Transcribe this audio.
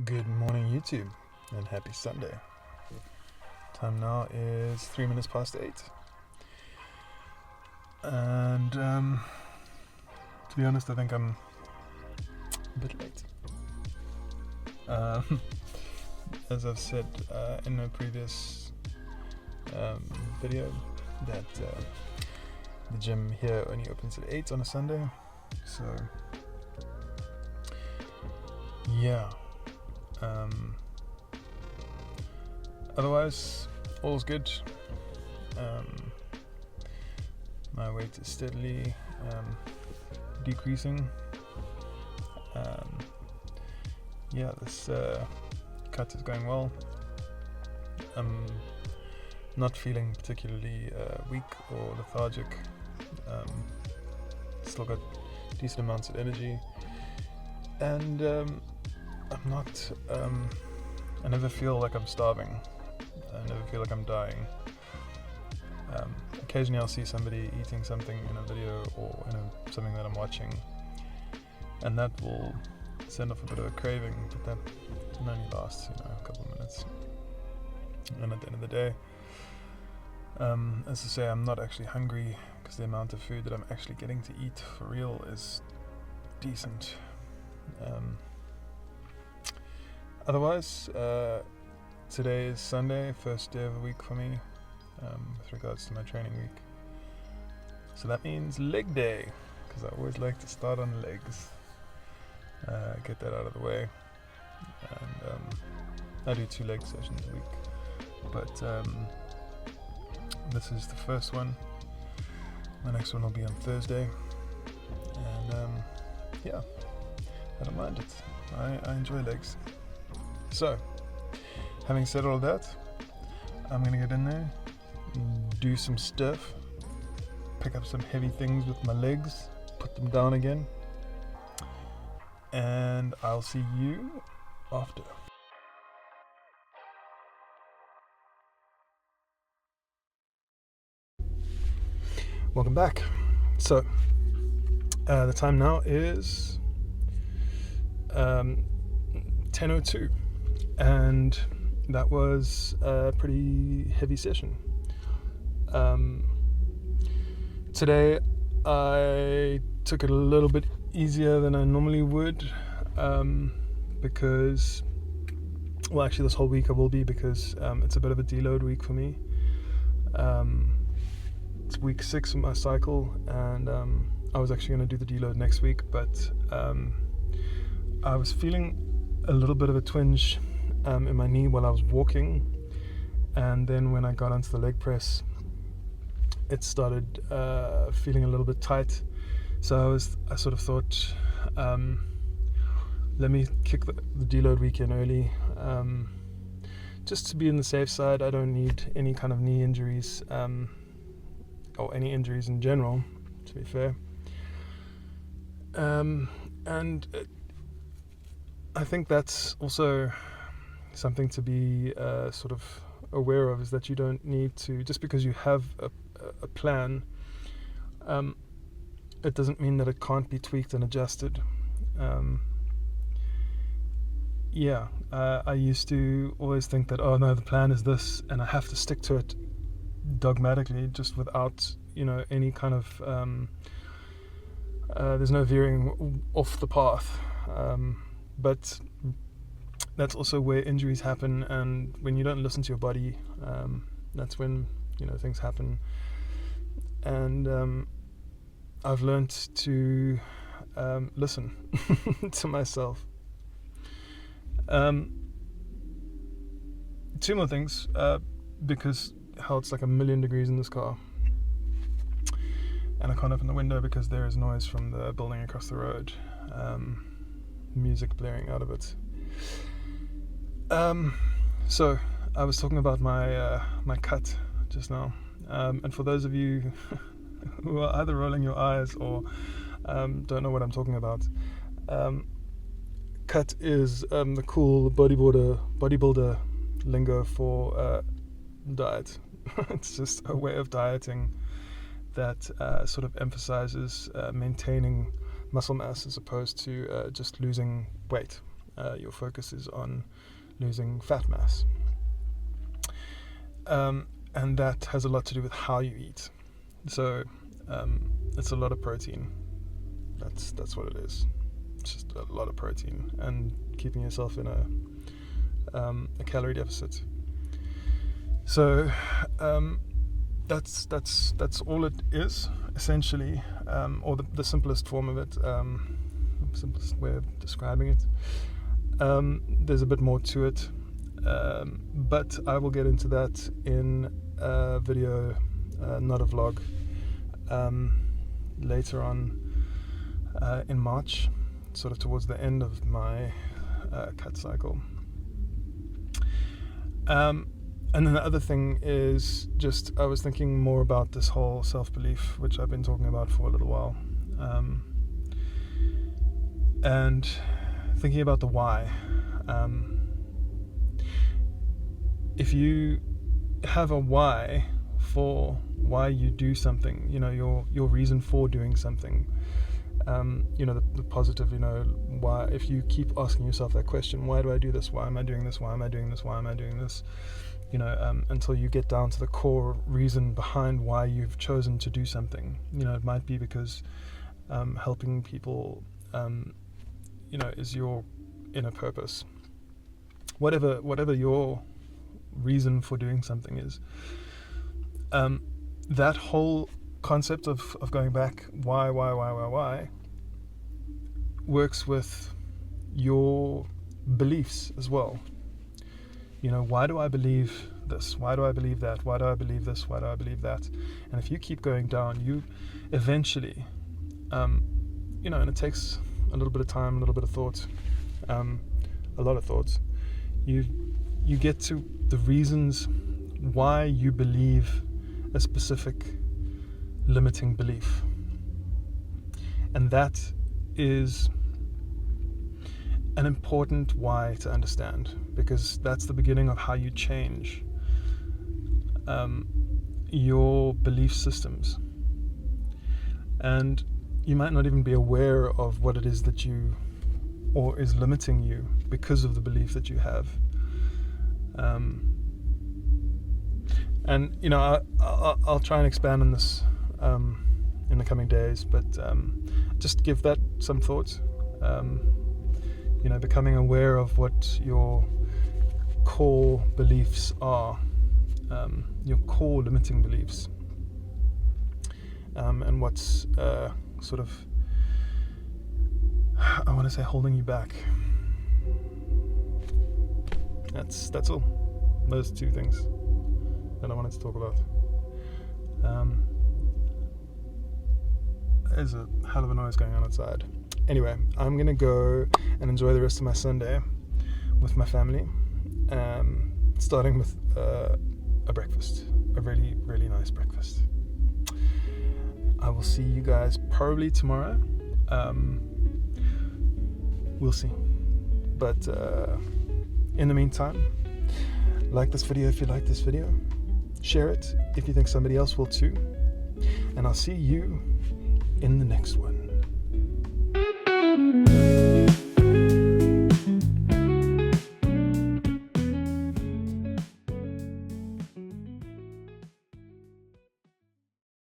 Good morning, YouTube, and happy Sunday. Time now is 3 minutes past 8. And to be honest, I think I'm a bit late. As I've said in a previous video, that the gym here only opens at 8 on a Sunday. So, yeah. Otherwise, all's good. My weight is steadily decreasing. This cut is going well. I'm not feeling particularly weak or lethargic. Still got decent amounts of energy, and I'm not. I never feel like I'm starving. I never feel like I'm dying. Occasionally I'll see somebody eating something in a video or in something that I'm watching, and that will send off a bit of a craving, but that can only last, a couple of minutes. And at the end of the day, as I say, I'm not actually hungry because the amount of food that I'm actually getting to eat for real is decent. Otherwise, today is Sunday, first day of the week for me, with regards to my training week. So that means leg day, because I always like to start on legs, get that out of the way. And I do 2 leg sessions a week, but this is the first one. My next one will be on Thursday, and I don't mind it. I enjoy legs. So, having said all that, I'm going to get in there, do some stuff, pick up some heavy things with my legs, put them down again, and I'll see you after. Welcome back. So, the time now is 10:02. And that was a pretty heavy session. Today I took it a little bit easier than I normally would, because, well, actually this whole week I will be, because it's a bit of a deload week for me. It's week 6 of my cycle, and I was actually going to do the deload next week, but I was feeling a little bit of a twinge in my knee while I was walking, and then when I got onto the leg press, it started feeling a little bit tight. So I sort of thought, let me kick the deload weekend early, just to be on the safe side. I don't need any kind of knee injuries, or any injuries in general, to be fair. I think that's also something to be sort of aware of, is that you don't need to, just because you have a plan, it doesn't mean that it can't be tweaked and adjusted. I used to always think that, oh no, the plan is this, and I have to stick to it dogmatically, just without, any kind of, there's no veering off the path. But that's also where injuries happen, and when you don't listen to your body, that's when things happen. And I've learned to listen to myself. 2 more things, because hell, it's like 1,000,000 degrees in this car, and I can't open the window because there is noise from the building across the road. Music blaring out of it. So I was talking about my cut just now, and for those of you who are either rolling your eyes or don't know what I'm talking about, cut is the cool bodybuilder lingo for diet. It's just a way of dieting that sort of emphasizes maintaining muscle mass as opposed to just losing weight. your focus is on losing fat mass. And that has a lot to do with how you eat. So it's a lot of protein. That's what it is. It's just a lot of protein and keeping yourself in a calorie deficit. So that's all it is, essentially, or the simplest form of it, simplest way of describing it. There's a bit more to it, but I will get into that in a video, not a vlog, later on in March, sort of towards the end of my cut cycle. And then the other thing is just, I was thinking more about this whole self-belief, which I've been talking about for a little while, and thinking about the why. If you have a why for why you do something, your reason for doing something, the positive, why, if you keep asking yourself that question, why do I do this? Why am I doing this? Why am I doing this? Why am I doing this? Until you get down to the core reason behind why you've chosen to do something. It might be because helping people, is your inner purpose. Whatever your reason for doing something is, that whole concept of going back, why works with your beliefs as well. Why do I believe this? Why do I believe that? Why do I believe this? Why do I believe that? And if you keep going down, you eventually, and it takes a little bit of time, a little bit of thought, a lot of thoughts, you get to the reasons why you believe a specific limiting belief. And that is an important why to understand, because that's the beginning of how you change your belief systems. And you might not even be aware of what it is that or is limiting you because of the belief that you have. And I'll try and expand on this in the coming days, but just give that some thought. Becoming aware of what your core beliefs are, your core limiting beliefs, and what's sort of, I want to say, holding you back. That's all. Those two things that I wanted to talk about. There's a hell of a noise going on outside. Anyway, I'm going to go and enjoy the rest of my Sunday with my family, starting with a breakfast, a really, really nice breakfast. I will see you guys probably tomorrow. We'll see. But in the meantime, like this video if you like this video. Share it if you think somebody else will too. And I'll see you in the next one.